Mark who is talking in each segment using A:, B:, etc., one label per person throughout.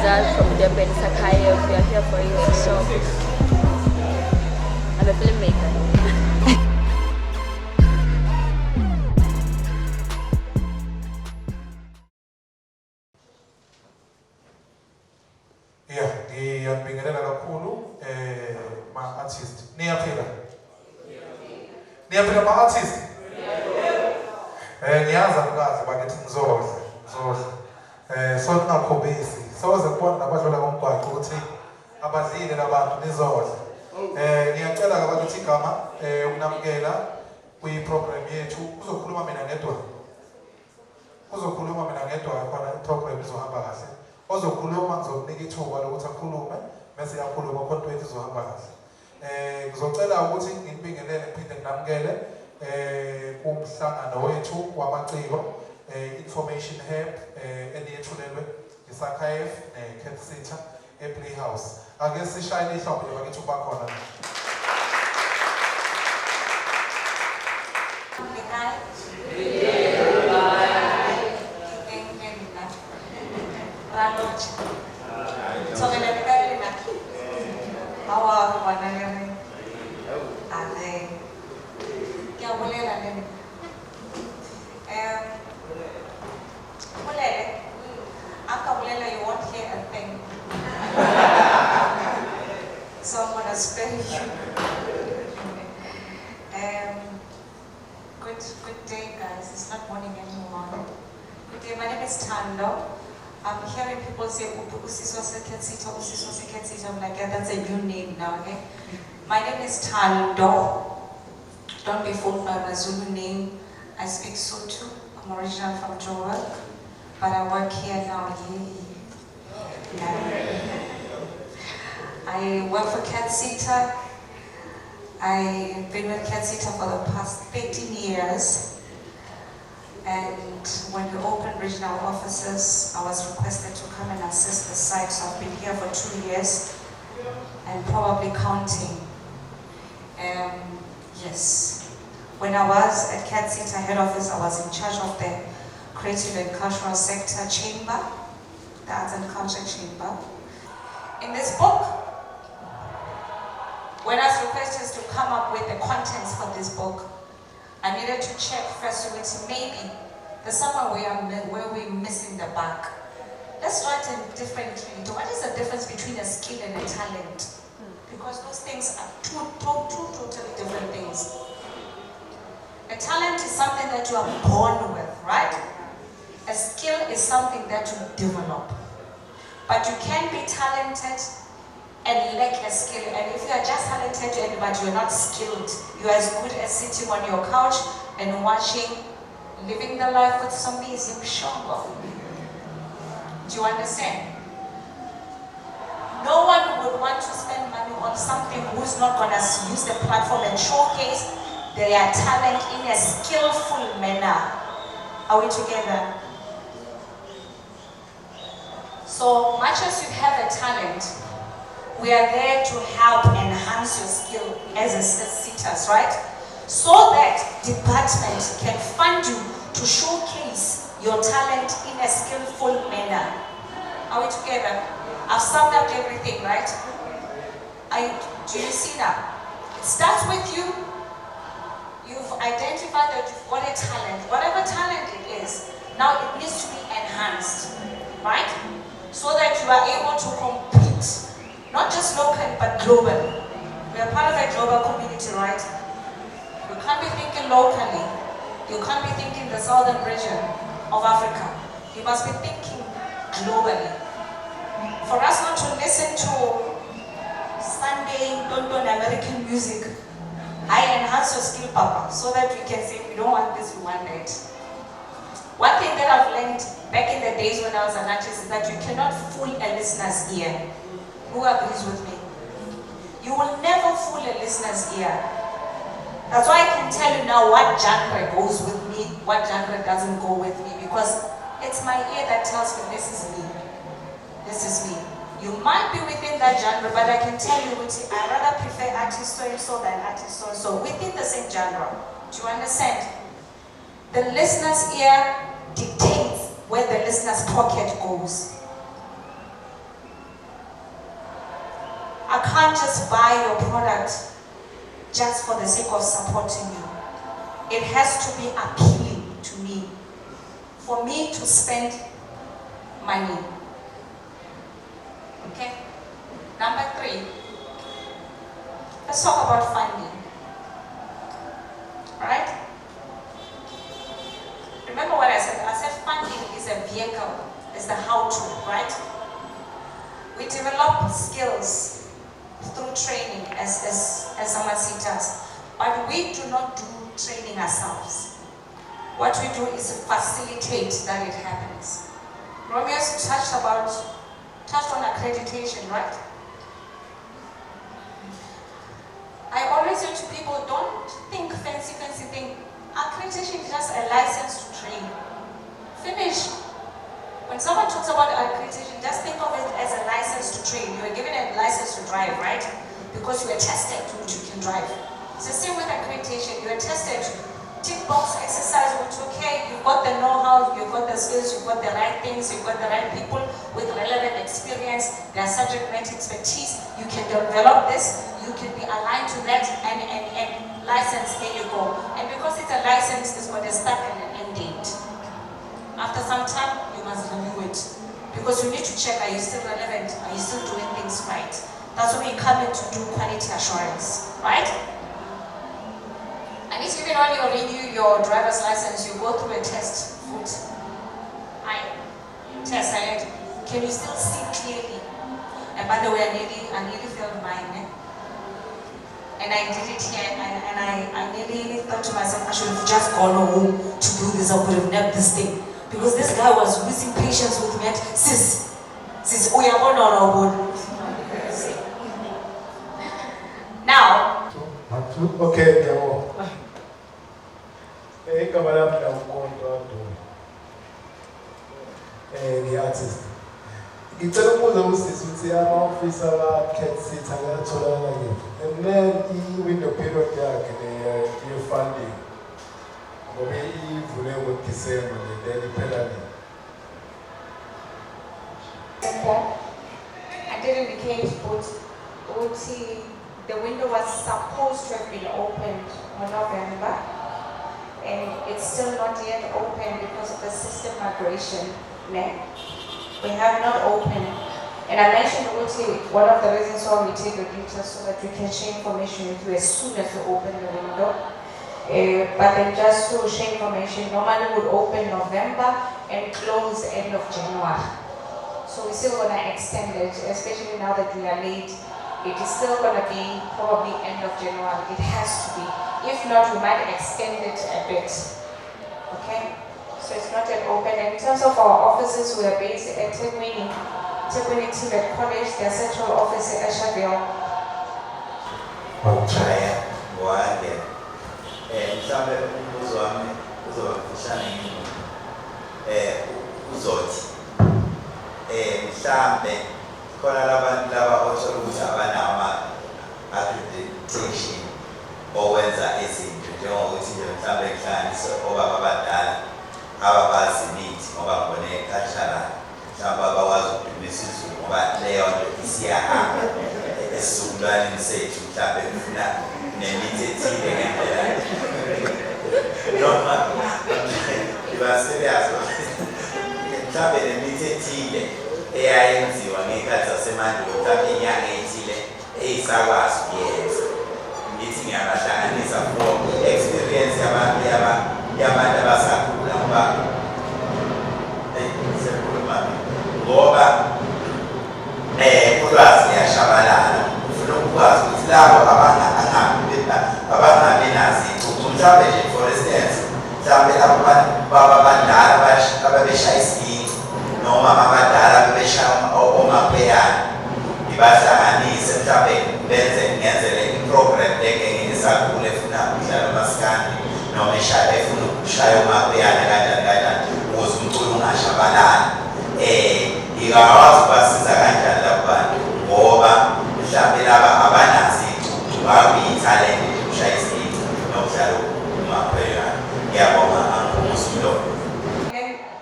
A: brothers from Durban, SAACYF. We are here for you. So I'm a filmmaker.
B: Yeah, ngiyabingelela kakhulu ma-artist. Niyaphila ma-artist? Ngiyazi angazi bakithi ngizodla. So ningakhombisi. Soze kubona nabadlula komgwaqo ukuthi abadlile labantu nizodla. Ngiyacela kabakithi igama ukunamukela kwi-program yethu. Uzokhuluma mina ngedwa khona i-program izohamba kahle. Ozokhuluma ngizokunika ithuba lokuthi akhulume bese yakhuluma khona into izohamba kahle. Ngizocela ukuthi ngibingelele ngiphinde nginamukele kumhlangano wethu wamaciko information hub eniyethulelwe iSAACYF neCathsseta ePlayhouse. Ake sishayele ihlombe bakithi bakhona.
C: You won't hear a thing. So I'm gonna spare you. Good day, guys. It's not morning anymore. Good day. My name is Tando. I'm hearing people say Cathsseta. I'm like, yeah, that's a new name now, okay? My name is Tando. Don't be fooled by my Zulu name. I speak Sotho. I'm original from Joburg, but I work here now. I work for Cathsseta. I've been with Cathsseta for the past 13 years. And when we opened regional offices, I was requested to come and assist the site. So I've been here for 2 years and probably counting. Yes. When I was at Cathsseta head office, I was in charge of the creative and cultural sector chamber, the arts and culture chamber. In this book, when I was requested to come up with the contents for this book, I needed to check first with maybe there's somewhere where we're missing the mark. Let's write it differently. What is the difference between a skill and a talent? Because those things are two totally different things. A talent is something that you are born with, right? A skill is something that you develop. But you can be talented and lack a skill. And if you are just talented but you're not skilled, you're as good as sitting on your couch and watching Living the Life with Somebody Shongo. Do you understand? No one would want to spend money on something who's not going to use the platform and showcase their talent in a skillful manner. Are we together? So much as you have a talent, we are there to help enhance your skill as Cathssetas, right? So that department can fund you to showcase your talent in a skillful manner. Are we together? I've summed up everything, right? Do you see now? It starts with you. You've identified that you've got a talent. Whatever talent it is, now it needs to be enhanced, right? So that you are able to compete, not just locally, but globally. We are part of a global community, right? You can't be thinking locally. You can't be thinking the southern region of Africa. You must be thinking globally. For us not to listen to Sunday, London American music, I enhance your skill, Papa, so that we can say we don't want this, we want that. One thing that I've learned back in the days when I was an artist is that you cannot fool a listener's ear. Who agrees with me? You will never fool a listener's ear. That's why I can tell you now what genre goes with me, what genre doesn't go with me, because it's my ear that tells me this is me. This is me. You might be within that genre, but I can tell you, I rather prefer artist so than artist so within the same genre. Do you understand? The listener's ear dictates where the listener's pocket goes. I can't just buy your product just for the sake of supporting you. It has to be appealing to me, for me to spend money. Okay? Number 3, let's talk about funding. Alright? Remember what I said? I said funding is a vehicle, is the how-to, right? We develop skills through training as SAACYF, but we do not do training ourselves. What we do is facilitate that it happens. Romeo's touched on accreditation, right? I always say to people, don't think fancy thing. Accreditation is just a license to train. Finish. When someone talks about accreditation, just think of it as a license to train. You are given a license to drive, right? Because you are tested which you can drive. It's the same with accreditation. You are tested. Tick box exercise, which okay, you've got the know-how, you've got the skills, you've got the right things, you've got the right people with relevant experience, their subject matter expertise. You can develop this, you can be aligned to that, and license, here you go. And because it's a license, it's got a start and an end date. After some time, you must renew it. Because you need to check, are you still relevant? Are you still doing things right? That's when we come in to do quality assurance, right? And it's even when you renew your driver's license, you go through a test. Test, can you still see clearly? And by the way, I nearly failed mine. And I did it here, and I nearly thought to myself, I should have just gone home to do this. I could have nabbed this thing. Because this guy was losing patience with me. Sis, we are on. Now.
B: Okay, Demo. Hey, come on up now. The artist. Ngicela ukubuza usisi ukuthi ama-officer wa-Cathsseta ayatholakala kephi, and then i-window period yakhe ye-funding ngoba ivule ngoDisemba then iphela nini?
C: I did indicate but the window was supposed to have been opened in November, and it's still not yet open because of the system migration. We have not opened. And I mentioned one of the reasons why we take the details so that we can share information with you as soon as we open the window. But then just to share information, normally would open November and close end of January. So we're still going to extend it, especially now that we are late. It is still going to be probably end of January. It has to be. If not, we might extend it a bit. Okay? So it's not yet open. And in terms of our offices, we are based at Tekwini Tibet College, their central office at Ashaville.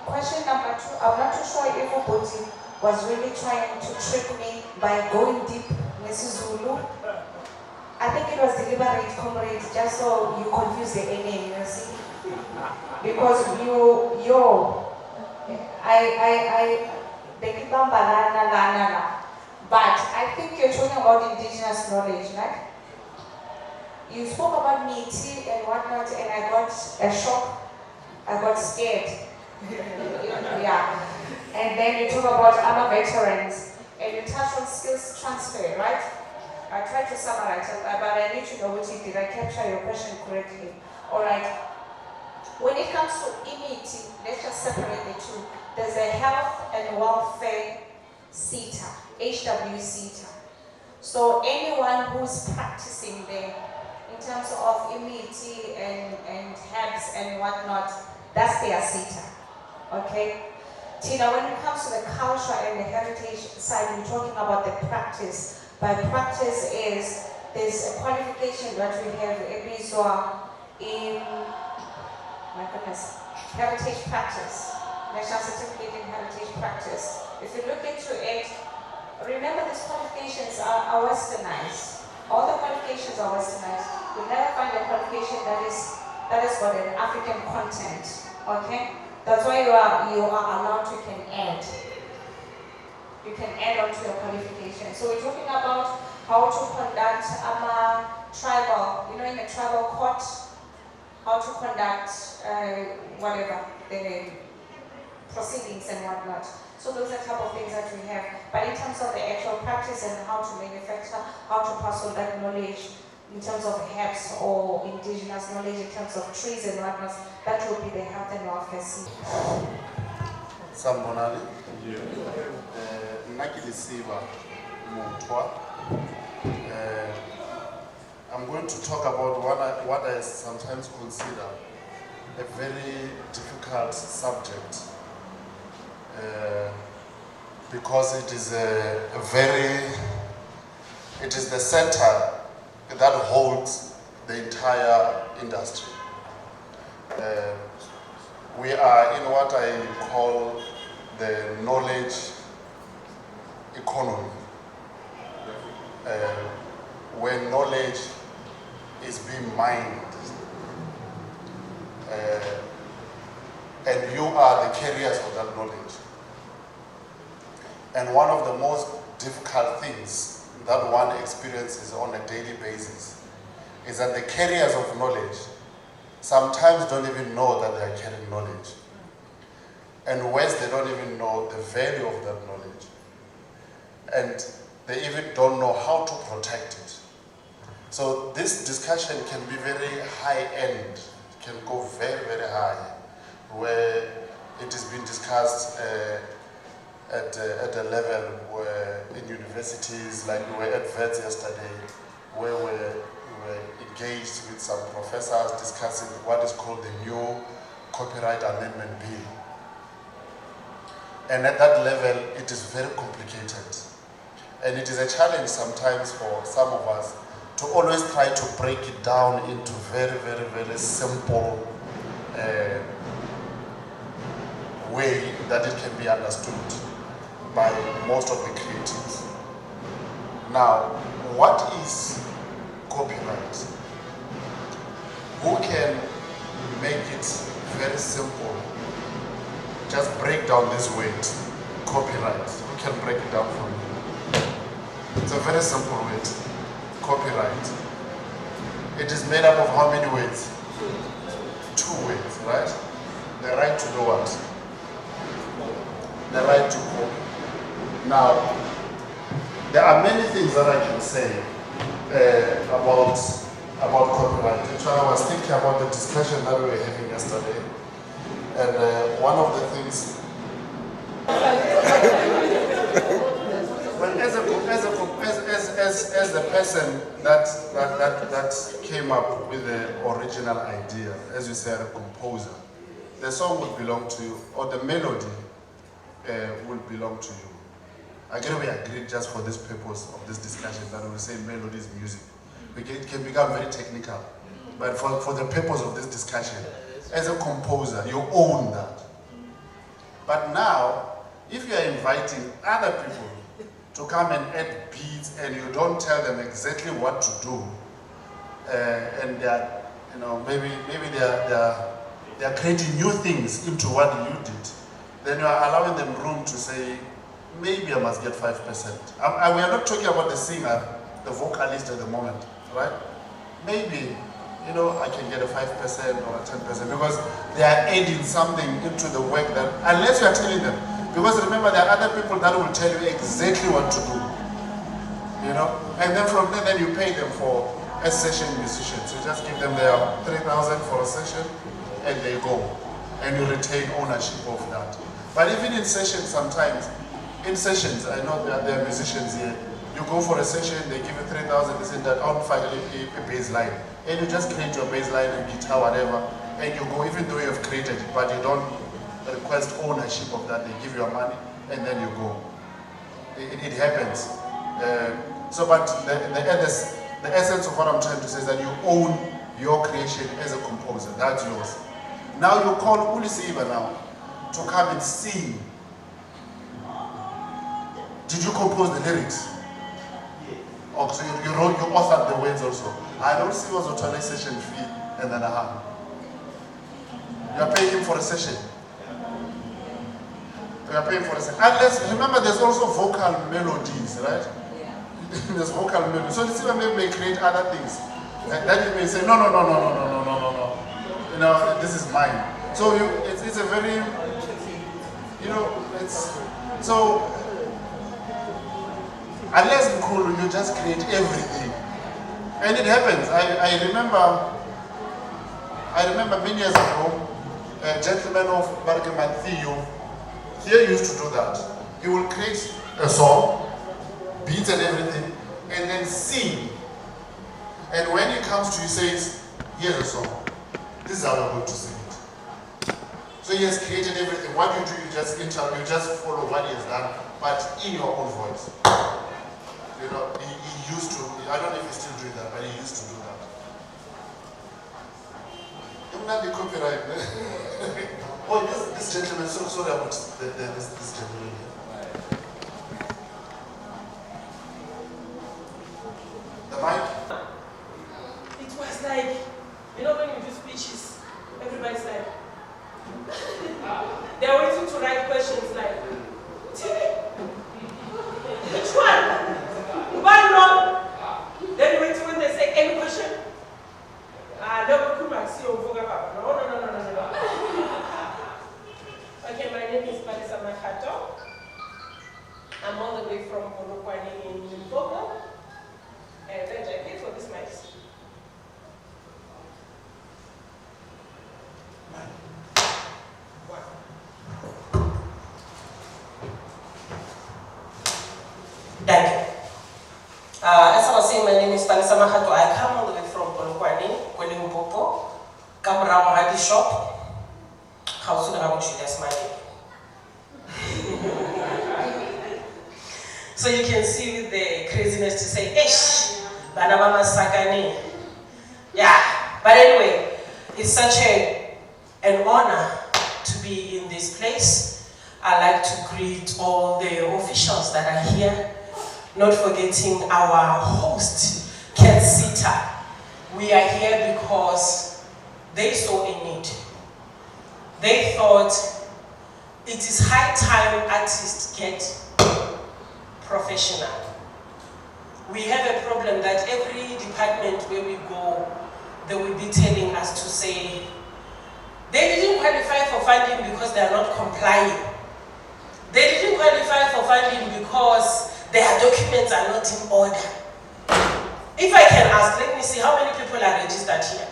C: Question number 2, I'm not too sure if Ubuntu was really trying to trick me by going deep Zulu. I think it was deliberate, comrades, just so you confuse the name, you see. Because but I think you're talking about indigenous knowledge, right? You spoke about meaty and whatnot, and I got a shock. I got scared. Yeah. And then you talk about armor veterans, and you touch on skills transfer, right? I tried to summarize it, but I need to know what you did. I capture your question correctly. All right. When it comes to immunity, let's just separate the two. There's a health and welfare SAACYF, HWSAACYF. So anyone who's practicing there in terms of immunity and herbs and whatnot, that's their SAACYF. Okay? Tina, when it comes to the culture and the heritage side, we're talking about the practice. By practice is, there's a qualification that we have in, my goodness, heritage practice, National Certificate in Heritage Practice. If you look into it, remember these qualifications are westernized. All the qualifications are westernized. You'll never find a qualification that is got an African content, okay? That's why you are allowed to add. You can add on to your qualification. So we're talking about how to conduct tribal, in a tribal court, how to conduct whatever, the proceedings and whatnot. So those are the type of things that we have. But in terms of the actual practice and how to manufacture, how to pass on that knowledge in terms of herbs or indigenous knowledge in terms of trees and whatnot, that will be the health and welfare scene.
D: Sambonani, Nakilisiba Mutwa. I'm going to talk about what I sometimes consider a very difficult subject because it is it is the center that holds the entire industry. We are in what I call the knowledge economy, where knowledge is being mined, and you are the carriers of that knowledge. And one of the most difficult things that one experiences on a daily basis is that the carriers of knowledge sometimes don't even know that they are carrying knowledge. And worse, they don't even know the value of that knowledge. And they even don't know how to protect it. So this discussion can be very high-end, it can go very, very high, where it is being discussed at a level where in universities, like we were at VETS yesterday, where we were engaged with some professors discussing what is called the new Copyright Amendment Bill. And at that level, it is very complicated. And it is a challenge sometimes for some of us to always try to break it down into very, very, very simple way that it can be understood by most of the creatives. Now, what is copyright? Who can make it very simple? Just break down this word, copyright. Who can break it down for me? It's a very simple word, copyright. It is made up of how many words? 2 words, right? The right to do what? The right to copy. Now, there are many things that I can say about copyright. Actually, I was thinking about the discussion that we were having yesterday, and one of the things, well, as the person that came up with the original idea, as you said, a composer, the song would belong to you, or the melody will belong to you. Again, we agreed just for this purpose of this discussion that we will say melody is music. It can become very technical, but for the purpose of this discussion, as a composer, you own that. But now, if you are inviting other people to come and add beats and you don't tell them exactly what to do, and they are, you know, maybe they are creating new things into what you did, then you are allowing them room to say, maybe I must get 5%. We are not talking about the singer, the vocalist at the moment, right? Maybe, you know, I can get a 5% or a 10% because they are adding something into the work that, unless you are telling them, because remember there are other people that will tell you exactly what to do, you know, and then from there then you pay them for a session musicians. You just give them their 3,000 for a session and they go, and you retain ownership of that. But even in sessions sometimes, I know that there are musicians here, you go for a session, they give you 3,000, they say that on finally a bass line. And you just create your bass line and guitar, whatever, and you go, even though you have created it, but you don't request ownership of that. They give you your money, and then you go. It happens. But the essence of what I'm trying to say is that you own your creation as a composer. That's yours. Now you call Ulisiva now to come and sing. Did you compose the lyrics? Oh, so you authored the words also. I don't see what's a total session fee and then a half. You are paying him for a session. You are paying for a session. Unless, remember, there's also vocal melodies, right?
A: Yeah.
D: There's vocal melodies. So this may create other things. And then you may say, no. You know, this is mine. So it's a very, you know, it's so. Unless Mkulu, you just create everything. And it happens. I remember many years ago, a gentleman of Bargaman Theo, here used to do that. He will create a song, beats and everything, and then sing. And when he comes to you, he says, here's a song. This is how you're going to sing it. So he has created everything. What you do, you just follow what he has done, but in your own voice. You know, he used to, I don't know if he's still doing that, but he used to do that. I'm not the copyright. Oh, this gentleman, so sorry about this gentleman here. The mic?
E: It was like, you know, when you do speeches, everybody's like, they're waiting to write questions like, which one? One no. Then you wait when they say any question. No. Okay, my name is SAACYF. I'm all the way from Polokwane in Limpopo. And then I paid for this mic. Thank you. As I was saying, my name is SAACYF. I come all the way from Polokwane, Limpopo. Come around Hadi shop. How soon I want you? That's my name. So you can see with the craziness to say, "Ish, banana sakani." Yeah, but anyway, it's such an honor to be in this place. I like to greet all the officials that are here. Not forgetting our host, Cathsseta. We are here because they saw a need. They thought it is high time artists get professional. We have a problem that every department where we go, they will be telling us to say, they didn't qualify for funding because they are not complying. They didn't qualify for funding because their documents are not in order. If I can ask, let me see how many people are registered here.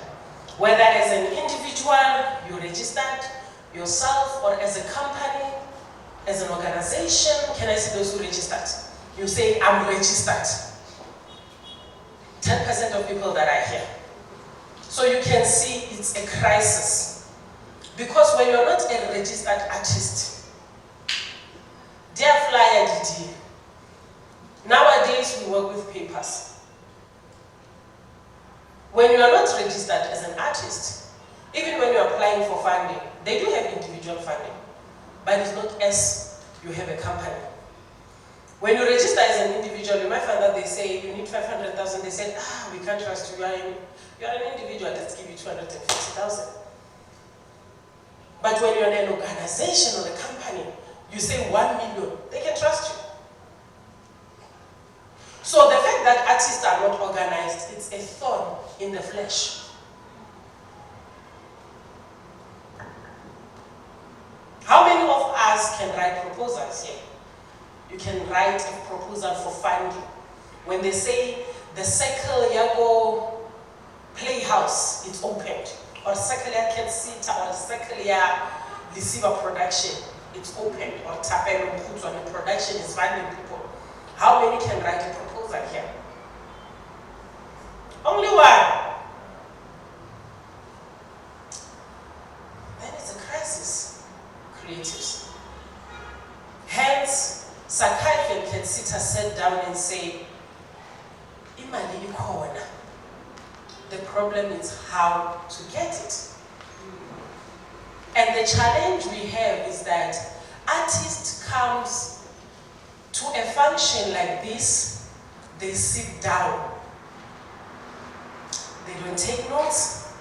E: Whether as an individual, you registered yourself, or as a company, as an organization. Can I see those who registered? You say, I'm registered. 10% of people that are here. So you can see it's a crisis. Because when you're not a registered artist, dear flyer DD, nowadays we work with papers. When you are not registered as an artist, even when you're applying for funding, they do have individual funding, but it's not as you have a company. When you register as an individual, you might find that they say you need 500,000. They said, we can't trust you. You are an individual. Let's give you 250,000. But when you're an organization or a company, you say 1 million. They can trust you. So the fact that artists are not organized, it's a thorn in the flesh. How many of us can write proposals here? You can write a proposal for funding. When they say the Circle Yago Playhouse is opened, or Circle Cathsseta, or Circle Lisiva production, it's opened, or Tapelo Mputu, and the production is funding people. How many can write a proposal here? Only one. Then it's a crisis, creatives. Hence, SAACYF and Cathsseta sat down and said, Imali ikhona. The problem is how to get it. And the challenge we have is that artist comes to a function like this, they sit down. They don't take notes,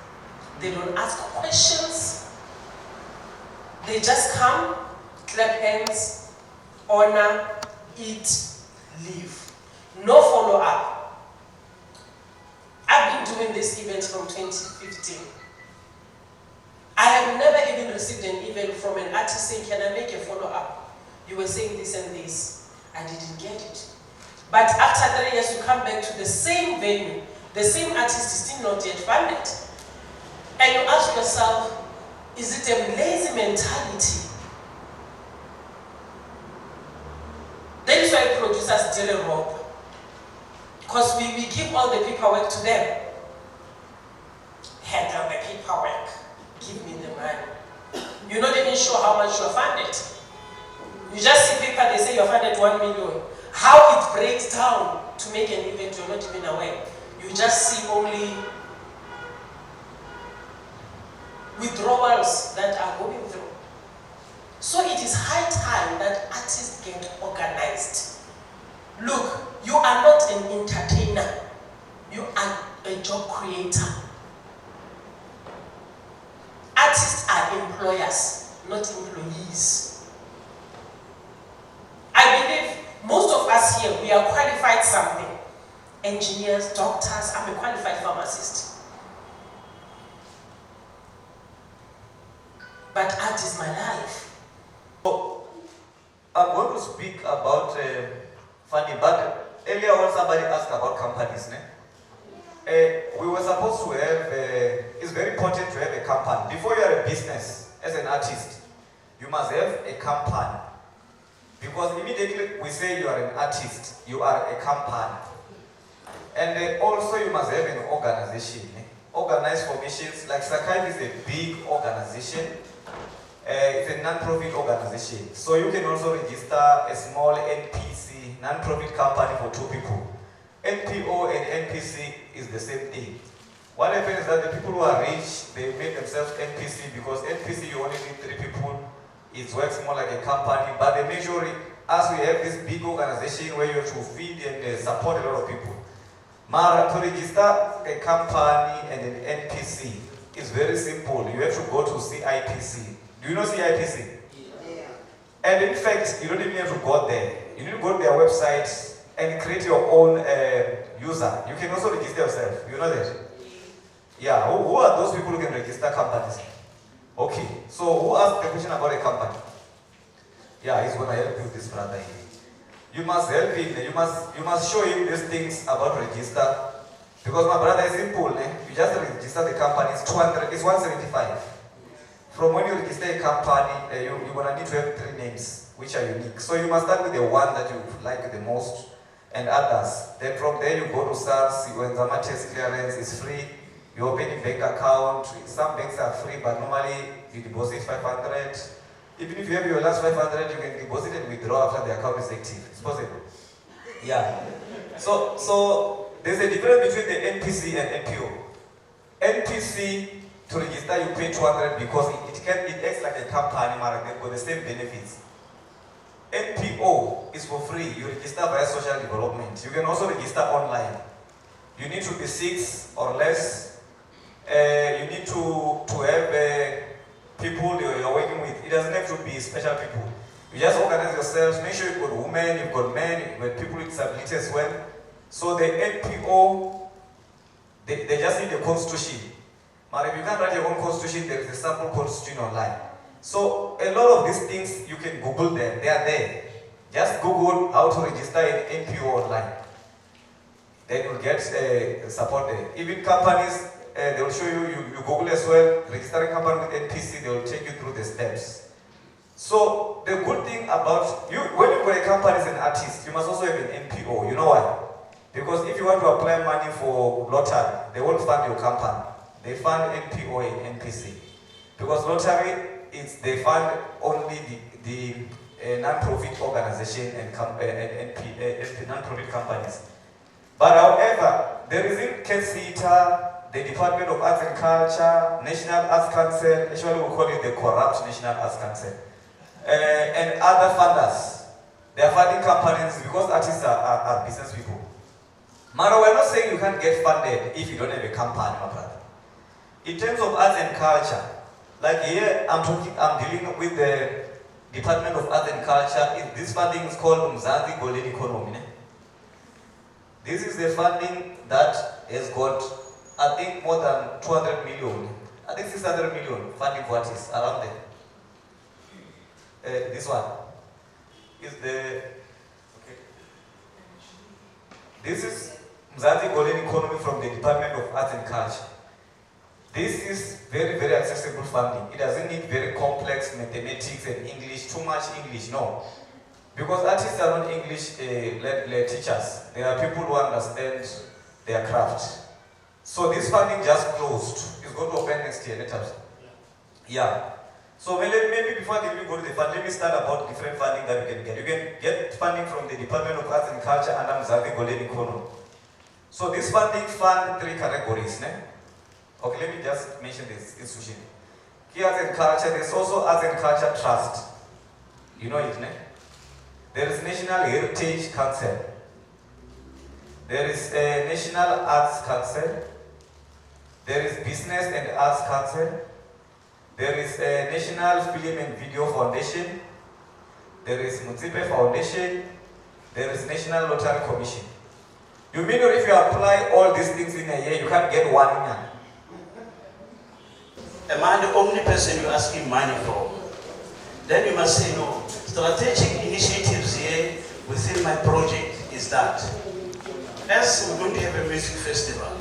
E: they don't ask questions. They just come, clap hands, honor, eat, leave. No follow-up. I've been doing this event from 2015. I have never even received an email from an artist saying, can I make a follow-up? You were saying this and this. I didn't get it. But after 3 years, you come back to the same venue. The same artist is still not yet funded. And you ask yourself, is it a lazy mentality? That is why producers deal a rob. Because we give all the paperwork to them. Handle the paperwork. Give me the money. You're not even sure how much you're funded. You just see paper, they say you're funded 1 million. How it breaks down to make an event, you're not even aware. You just see only withdrawals that are going through. So it is high time that artists get organized. Look, you are not an entertainer. You are a job creator. Artists are employers, not employees. I believe most of us here, we are qualified something. Engineers, doctors, I'm a qualified pharmacist. But art is my life.
F: So, I'm going to speak about funding, but earlier on somebody asked about companies. We were supposed to have, it's very important to have a company. Before you are a business, as an artist, you must have a company. Because immediately we say you are an artist, you are a company. And also you must have an organization. Organized formations, like SAACYF is a big organization. It's a non-profit organization. So you can also register a small NPC, non-profit company for 2 people. NPO and NPC is the same thing. What happens is that the people who are rich, they make themselves NPC because NPC you only need 3 people. It works more like a company, but they make sure as we have this big organization where you have to feed and support a lot of people. Mara, to register a company and an NPC is very simple. You have to go to CIPC. Do you know CIPC? Yeah. And in fact, you don't even have to go there. You need to go to their website and create your own user. You can also register yourself. You know that? Yeah. Who are those people who can register companies? Okay. So who asked the question about a company? Yeah, he's gonna help you, this brother here. You must help him. You must show him these things about register. Because my brother is simple. You just register the company. It's 200. It's 175. From when you register a company, you're gonna need to have 3 names which are unique. So you must start with the one that you like the most, and others. Then from there you go to SARS. When Zama test clearance is free, you open a bank account. Some banks are free, but normally you deposit 500. Even if you have your last 500, you can deposit and withdraw after the account is active. It's possible. Yeah. So there's a difference between the NPC and NPO. NPC, to register, you pay 200 because it acts like a company, but they've got the same benefits. NPO is for free. You register via social development. You can also register online. You need to be 6 or less. You need to have people you're working with. It doesn't have to be special people. You just organize yourselves. Make sure you've got women, you've got men, you've got people with disabilities as well. So the NPO, they just need a constitution. But if you can't write your own constitution, there is a sample constitution online. So a lot of these things, you can Google them. They are there. Just Google how to register an NPO online. Then you'll get support there. Even companies, they will show you Google as well, registering a company with NPC, they will take you through the steps. So the good thing about you, when you've got a company as an artist, you must also have an NPO. You know why? Because if you want to apply money for lottery, they won't fund your company. They fund NPO and NPC. Because lottery, they fund only the non-profit organization and non-profit companies. But however, there is in Cathsseta, the Department of Arts and Culture, National Arts Council, actually we call it the corrupt National Arts Council, and other funders. They are funding companies because artists are business people. Mara, we're not saying you can't get funded if you don't have a company, my brother. In terms of arts and culture, like here I'm dealing with the Department of Arts and Culture. This funding is called Mzansi Golden Economy. This is the funding that has got, I think, more than 200 million. I think 600 million funding for artists around there. This one is the, okay. This is Mzansi Golden Economy from the Department of Arts and Culture. This is very, very accessible funding. It doesn't need very complex mathematics and English, too much English, no. Because artists are not English teachers. They are people who understand their craft. So this funding just closed. It's going to open next year, let us. Yeah. So maybe before I go to the fund, let me start about different funding that you can get. You can get funding from the Department of Arts and Culture under Mzansi Golden Economy. So this funding fund 3 categories. Okay, let me just mention this institution. Here, Arts and Culture, there's also Arts and Culture Trust. You know it, There is National Heritage Council. There is a National Arts Council. There is Business and Arts Council. There is a National Film and Video Foundation. There is Mutsipe Foundation. There is National Lottery Commission. You mean if you apply all these things in a year, you can't get 1 year?
G: Am I the only person you're asking money for? Then you must say no. Strategic initiatives here within my project is that as we're going to have a music festival,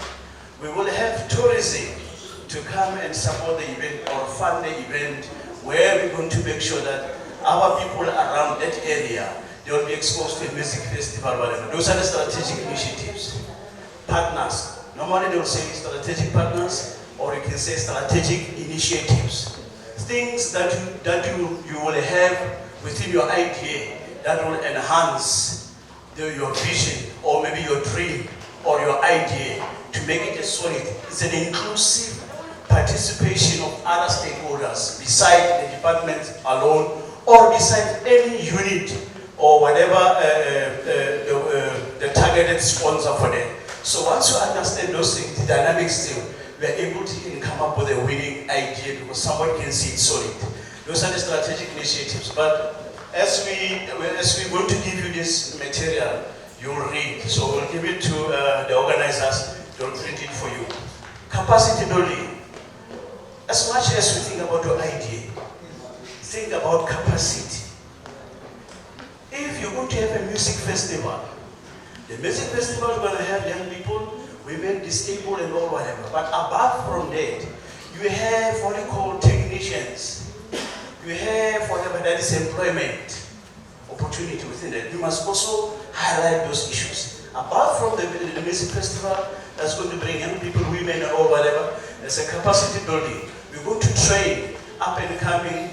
G: we will have tourism to come and support the event or fund the event, where we're going to make sure that our people around that area, they will be exposed to a music festival, whatever. Those are the strategic initiatives. Partners. Normally they will say strategic partners, or you can say strategic initiatives. Things that you will have within your idea that will enhance your vision, or maybe your dream, or your idea, to make it a solid. It's an inclusive participation of other stakeholders beside the department alone, or beside any unit or whatever the targeted sponsor for them. So once you understand those things, the dynamics still, we are able to come up with a winning idea because somebody can see it solid. Those are the strategic initiatives. But as we're going to give you this material, you'll read. So we'll give it to the organizers. They'll print it for you. Capacity building. As much as we think about your idea, think about capacity. If you're going to have a music festival, the music festival is going to have young people, women, disabled, and all whatever. But above from that, you have what they call technicians. You have whatever that is employment opportunity within that. You must also highlight those issues. Apart from the music festival, that's going to bring young people, women, and all whatever, there's a capacity building. We're going to train up and coming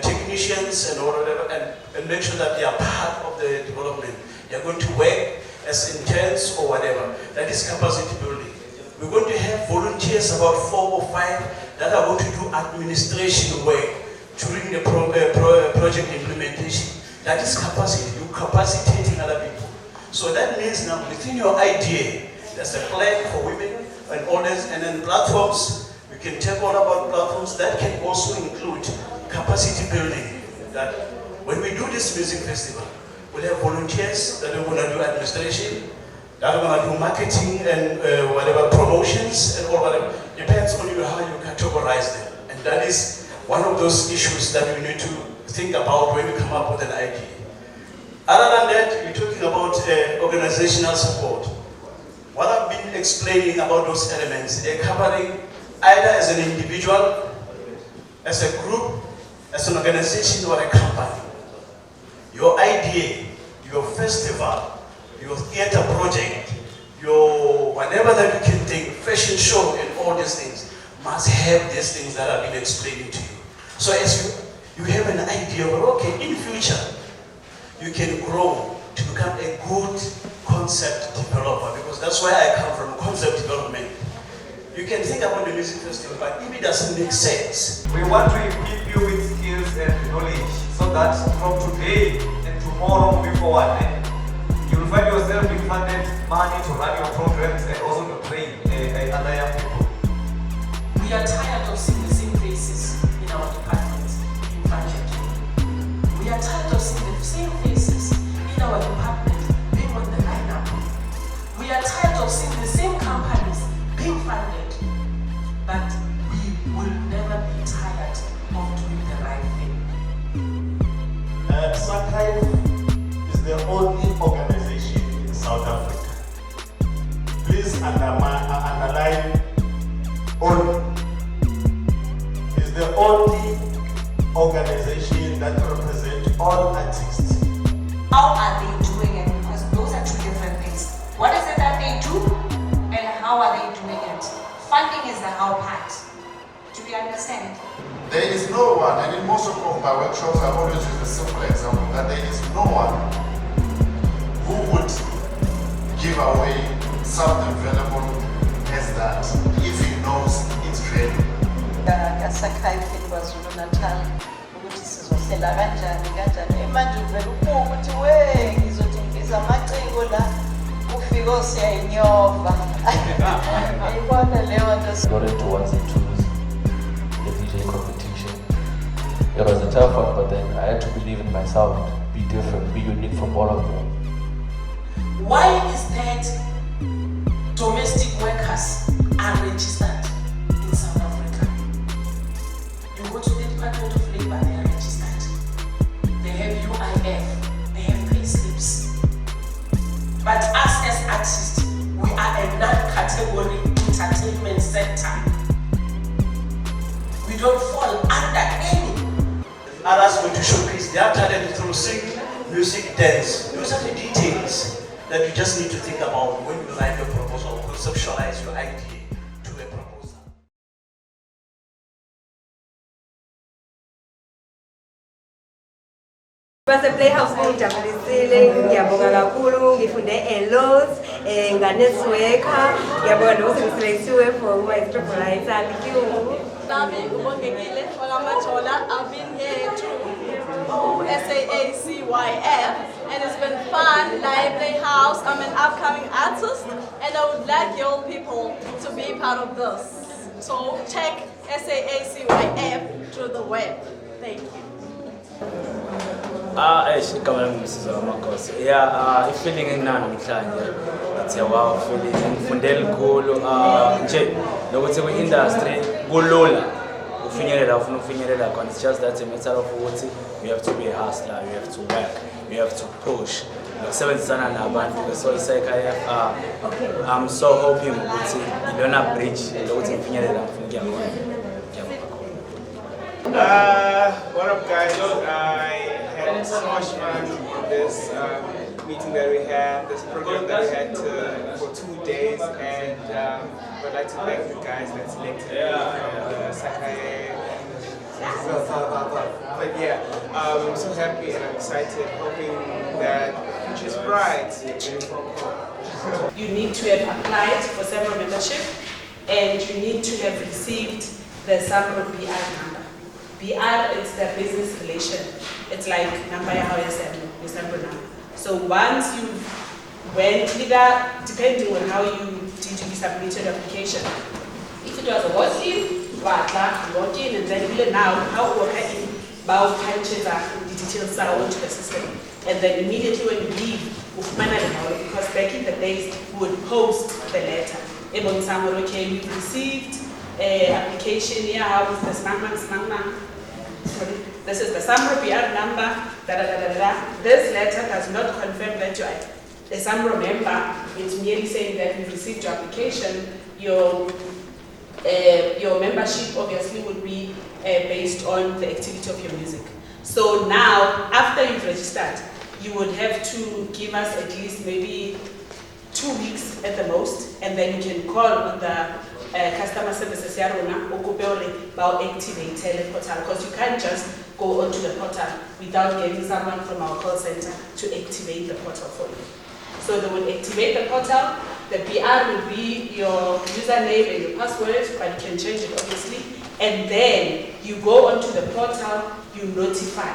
G: technicians and all whatever, and make sure that they are part of the development. They're going to work as interns or whatever. That is capacity building. We're going to have volunteers, about 4 or 5, that are going to do administration work during the project implementation. That is capacity. You're capacitating other people. So that means now within your idea, there's a plan for women and others, and then platforms. We can talk all about platforms that can also include capacity building. That when we do this music festival, we'll have volunteers that are going to do administration, that are going to do marketing and whatever promotions and all whatever. Depends on you how you categorize them. And that is one of those issues that we need to think about when we come up with an idea. Other than that, we're talking about organizational support. What I've been explaining about those elements, they're covering either as an individual, as a group, as an organization or a company. Your idea, your festival, your theater project, your whatever that you can think, fashion show and all these things must have these things that I've been explaining to you. So as you have an idea of, okay, in future, you can grow to become a good concept developer, because that's where I come from, concept development. You can think about the music festival, but if it doesn't make sense.
F: We want to equip you with skills and knowledge so that from today and tomorrow moving forward, you will find yourself being funded money to run your programs and also to train other young people.
E: We are tired of seeing the same faces in our departments in budget. We are tired of seeing the same faces in our department being on the lineup. We are tired of seeing the same companies being funded. But we will never be tired of doing the right thing.
H: SAACYF is the only organization in South Africa. Please underline only. Is the only organization that represents all artists.
C: How are they doing it? Because those are two different things. What is it that they do and how are they doing it? Funding is the how part. Do we understand?
D: There is no one, and in most of my workshops I always use a simple example, that there is no one who would give away something valuable as that if he knows it's real.
I: KZN KwaZulu-Natal ukuthi sizohlela kanjani manje uvela ubuka ukuthi we ngizothi ngibiza amaciko la ufika osiyayinyova ayibona leyo nto.
J: Got into ones and twos, the DJ competition. It was a tough one, but then I had to believe in myself, be different, be unique from all of them.
E: Why is that domestic workers are registered in South Africa? You go to the Department of Labor, they are registered. They have UIF, they have pay slips. But us as artists, we are a non-category entertainment sector. We don't fall under any.
G: Others going to showcase their talent through singing, music, dance. Those are the details that you just need to think about when you write your proposal or conceptualize your idea to a proposal.
K: Base Playhouse ngijabulisile, ngiyabonga kakhulu, ngifunde a lot, nganetworker, ngiyabonga nokuthi ngiselectiwe for my triple line. Thank you.
A: I've been here to SAACYF and it's been fun. Live Playhouse, I'm an upcoming artist and I would like your people to be part of this. So check SAACYF through the web. Thank you.
L: Feeling namhlanje it's wow feeling ngifundela ikhulu nje nokuthi kwi-industry kulula ufinyelela ufuna ufinyelela khona. It's just that a matter of ukuthi you have to be a hustler, you have to work, you have to push nokusebenzisana nabantu. So SAACYF I'm so hoping ukuthi ilona bridge lokuthi ngifinyelela ngifuna ukuya khona.
M: What up guys, I had so much fun in this meeting that we had, this program that we had for 2 days, and I'd like to thank you guys that selected me from the SAACYF. But yeah, I'm so happy and I'm excited, hoping that the future is bright.
E: You need to have applied for SAMRO membership and you need to have received the SAMRO BI number. BR, it's the business relation. It's like number ya hao. So once you went leader, depending on how you submit your application. If it was a walk-in, log in, and then now how work in about punches the details are onto the system. And then immediately when you leave, because back in the days we would post the letter. Okay, we've received an application here, how is the SAACYF? This is the SAMRO BR number, This letter does not confirm that you are a SAMRO member. It's merely saying that we've received your application. Your membership obviously would be based on the activity of your music. So now, after you've registered, you would have to give us at least maybe 2 weeks at the most, and then you can call on the customer services about activate the portal, because you can't just go onto the portal without getting someone from our call center to activate the portal for you. So they will activate the portal. The PR will be your username and your password, but you can change it obviously. And then you go onto the portal, you notify.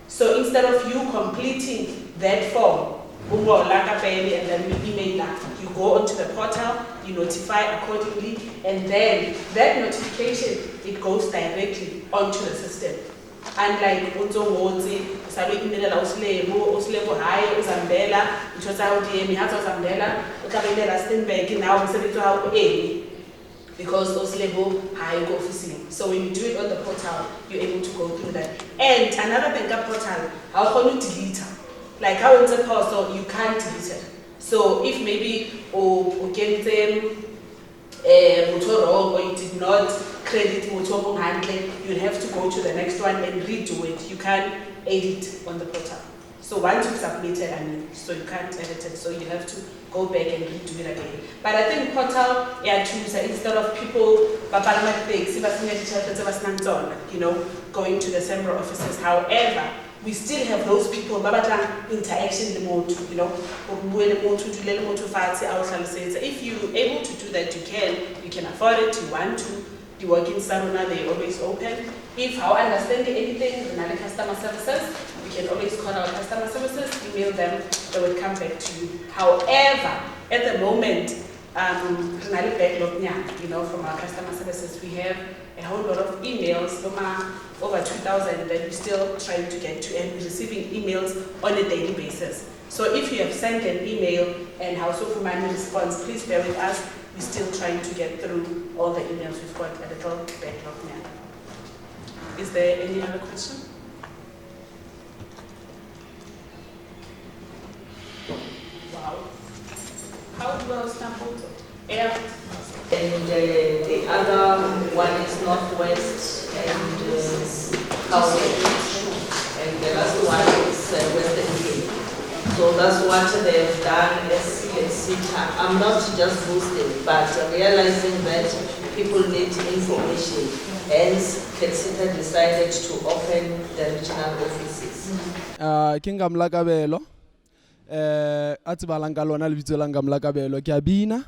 E: So instead of you completing that form, and then you email her, you go onto the portal, you notify accordingly, and then that notification, it goes directly onto the system. Unlike sabe email usilebo hayi uzambela uthola ukuthi mihaza uzambela ukabela Rustenburg now umsebenzi wakho because usilebo hayi go office. So when you do it on the portal, you're able to go through that. And another thing about portal, how can you delete? Like how it's a portal, you can't delete it. So if maybe you get them motor wrong, or you did not credit motor handle, you'll have to go to the next one and redo it. You can't edit on the portal. So once you've submitted, so you can't edit it, so you have to go back and redo it again. But I think portal, instead of people, going to the similar offices. However, we still have those people interaction in the mode, if you're able to do that, you can afford it, you want to. You work in Saruna, they're always open. If how understanding anything, Renali customer services, you can always call our customer services, email them, they will come back to you. However, at the moment, Renali backlog, from our customer services, we have a whole lot of emails, over 2,000 that we're still trying to get to, and receiving emails on a daily basis. So if you have sent an email and House of Human response, please bear with us. We're still trying to get through all the emails. We've got a little backlog now. Is there any other question? Wow. How do I stumble? Yeah.
I: And the other one is Northwest and South, and the last one is Western Cape. So that's what they've done as Cathsseta. I'm not just boosting, but realizing that people need information. Hence, Cathsseta decided to open the regional offices.
N: Kingam Lagabelo, Atibalanga Lona Vitolangam Lagabelo, Gabina,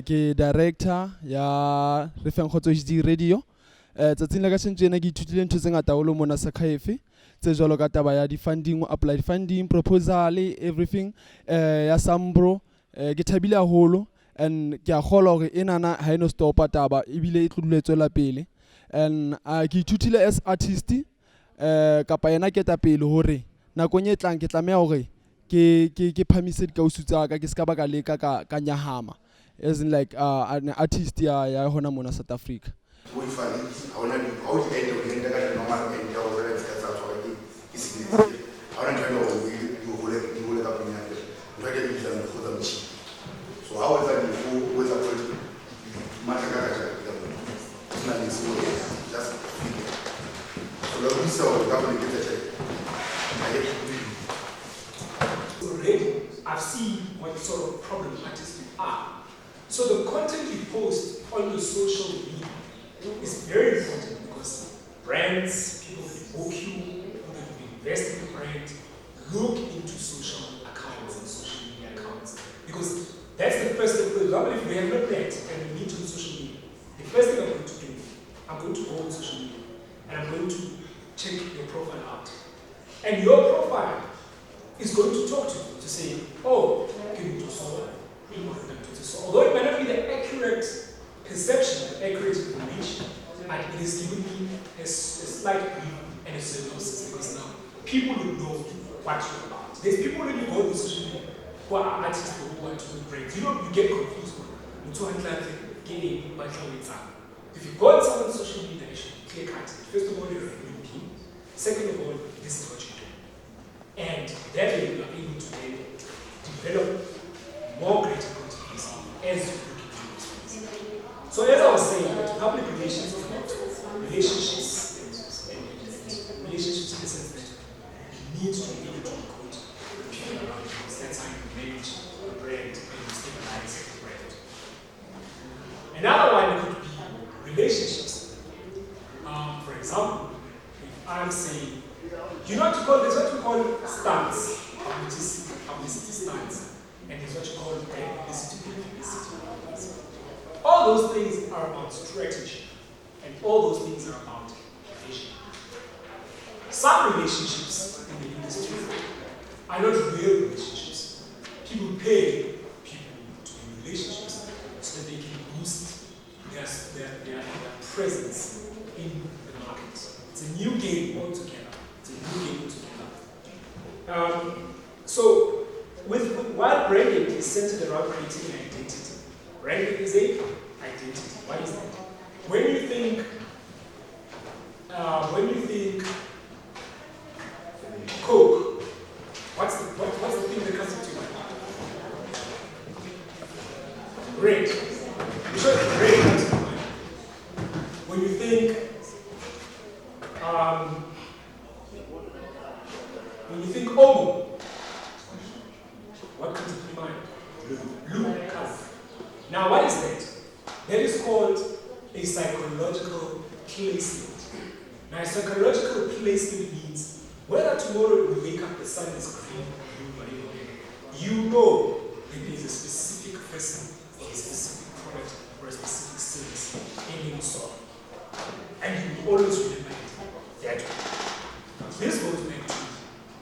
N: ki director ya Refengoto HD Radio. Tsatsing la Shenjena ki tutile ntho tse ngata holo mona SAACYF. Tse jwalo ka taba ya di-funding, apply funding, proposal, everything. Ya Sambro, ke thabile haholo, and ke a kgolwa hore enana ha eno stopa taba ebile e tlo dula e tswela pele. And ke ithutile as artist, kapa yena ketapele hore nakong e tlang ke tlameha hore ke phamise dikausu tsa ka ke ska ba ka leka ka nyahama, as in like an artist ya hona mona South Africa.
D: So how is that with a just so let me say government get a check.
O: Already I've seen what sort of problem artists we are. So the content you post on your social media is very important, because brands, people will book you, people will invest in the brand, look into social accounts and social media accounts. Because that's the first step. For example, if we have no brand and we need to do social media, the first thing I'm going to do, I'm going to go on social media and I'm profile out. And your profile is going to talk to you to say, oh, can you do so? So although it might not be the accurate perception, the accurate information, but it is giving me a slight brief and a synopsis, because now people will know what you're about. There's people when you go to social media who are artists who want to do brands. You know, you get confused. If you go on someone's social media, you should be clear cut. First of all, you're a human being. Second of all, this is what you do. And that way you are able to then develop more greater contributions as you look into those things. So as I was saying, public relations is about relationships and relationships in the sense that you need to be able to recruit people around you, because that's how you manage a brand and you stabilize the brand. Another one could be relationships. For example, if I'm saying, you know what you call this? What you call stance, publicity stance, and there's what you call publicity. All those things are about strategy, and all those things are about vision. Some relationships in the industry are not real relationships. People pay people to be in relationships so that they can boost their presence in the market. It's a new game altogether. So, while branding is centered around creating an identity, branding is a identity. What is that? When you think Coke, what's the thing that comes into your mind? Red. You sure red comes to mind? When you think Omo, what comes to your mind? Blue color. Now what is that? That is called a psychological placement. Now a psychological placement means whether tomorrow we wake up the sun is green, blue, whatever, you know that there is a specific person or a specific product or a specific service aiming so. And you will always remember it that way. This goes back to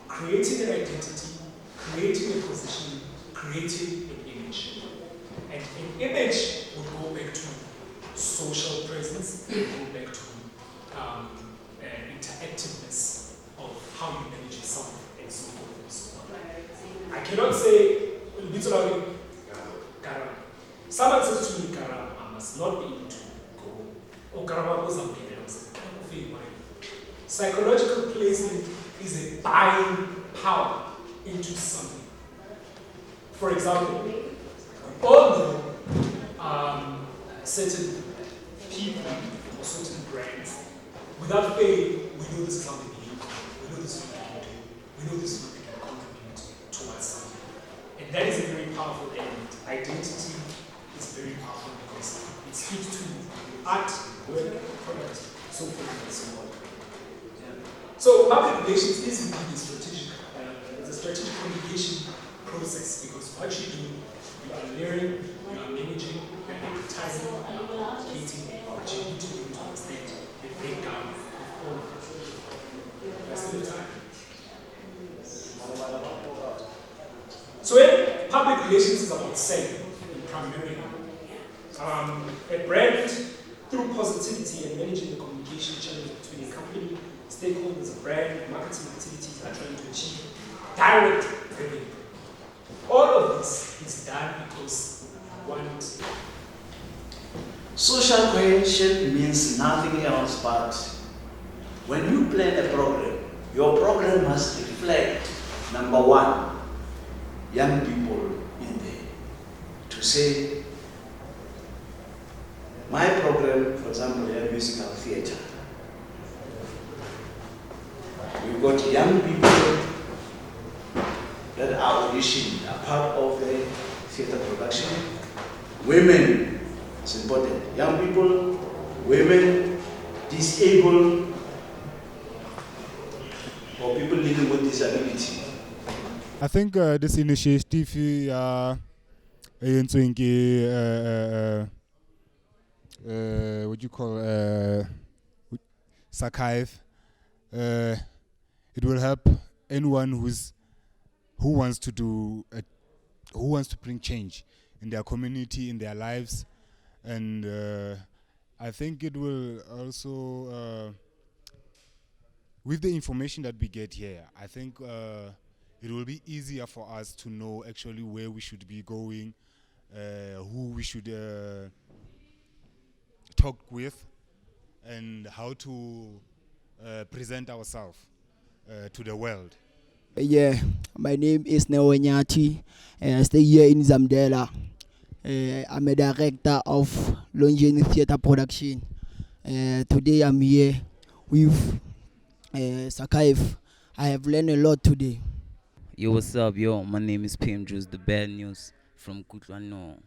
O: creating an identity, creating a position, creating an image. And an image would go back to social presence, it would go back to interactiveness of how you manage yourself and so forth and so on. I cannot say, someone says to me, I must not be able to go. Psychological placement is a buying power into something. For example, we all know certain people or certain brands, without fail, we know this is how they behave, we know this is what they do, we know this is what they can contribute towards something. And that is a very powerful element. Identity is very powerful because it speaks to art, work, product, so forth and so on. So public relations is indeed it's a strategic communication process, because what you do, you are learning, you are managing, you are advertising, you are communicating, but you need to be able to understand the breakdown of all of it. That's the time. So when public relations is about selling, primarily, a brand, through positivity and managing the communication channels between a company, stakeholders, a brand, marketing activities are trying to achieve direct revenue. All of this is done because we want.
G: Social cohesion means nothing else but when you plan a program, your program must reflect, number one, young people in there. To say, my program, for example, a musical theatre. We've got young people that are auditioning, are part of the theatre production. Women, it's important. Young people, women, disabled, or people living with disability.
P: I think this initiative what do you call SAACYF, it will help anyone who wants to bring change in their community, in their lives, and I think it will also, with the information that we get here, I think it will be easier for us to know actually where we should be going, who we should talk with, and how to present ourselves to the world.
Q: Yeah, my name is Newanyati, and I stay here in Zamdela. I'm a director of Longevity Theatre Production. Today I'm here with SAACYF. I have learned a lot today.
R: Yo, what's up, yo? My name is Pim Juice, the bad news from Kutlano.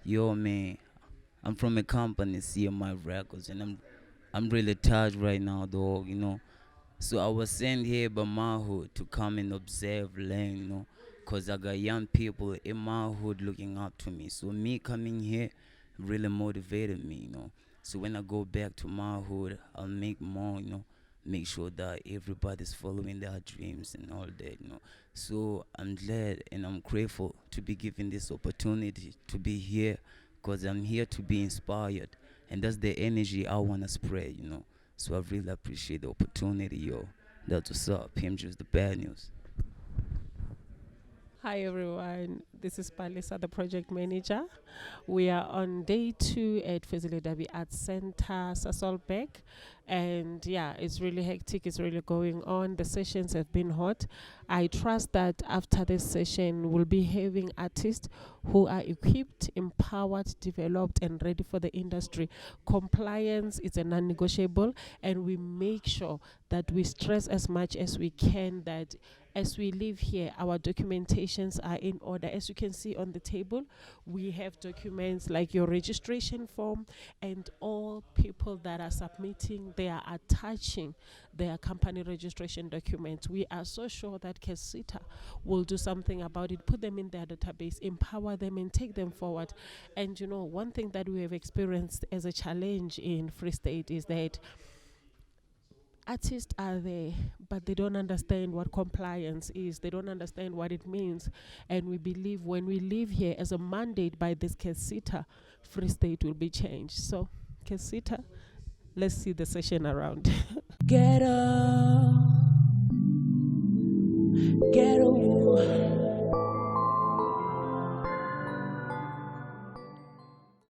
R: Yo, man, I'm from a company, CMI Records, and I'm really tired right now, dog, you know. So I was sent here by my hood to come and observe land, you know, because I got young people in my hood looking up to me. So me coming here really motivated me, you know. So when I go back to my hood, I'll make more, you know, make sure that everybody's following their dreams and all that, you know. So I'm glad and I'm grateful to be given this opportunity to be here, because I'm here to be inspired, and that's the energy I want to spread, you know. So I really appreciate the opportunity, yo. That's what's up. Pim Juice, the bad news.
S: Hi everyone, this is Palisa, the project manager. We are on day 2 at Fezile Dabi Arts Center, Sasolbeck. And yeah, it's really hectic, it's really going on. The sessions have been hot. I trust that after this session, we'll be having artists who are equipped, empowered, developed, and ready for the industry. Compliance is a non-negotiable, and we make sure that we stress as much as we can that as we live here, our documentations are in order. As you can see on the table, we have documents like your registration form, and all people that are submitting, they are attaching their company registration documents. We are so sure that Cathsseta will do something about it, put them in their database, empower them, and take them forward. And you know, one thing that we have experienced as a challenge in Free State is that artists are there, but they don't understand what compliance is. They don't understand what it means. And we believe when we live here as a mandate by this Cathsseta, Free State will be changed. So, Cathsseta, let's see the session around.
T: Get up, get away.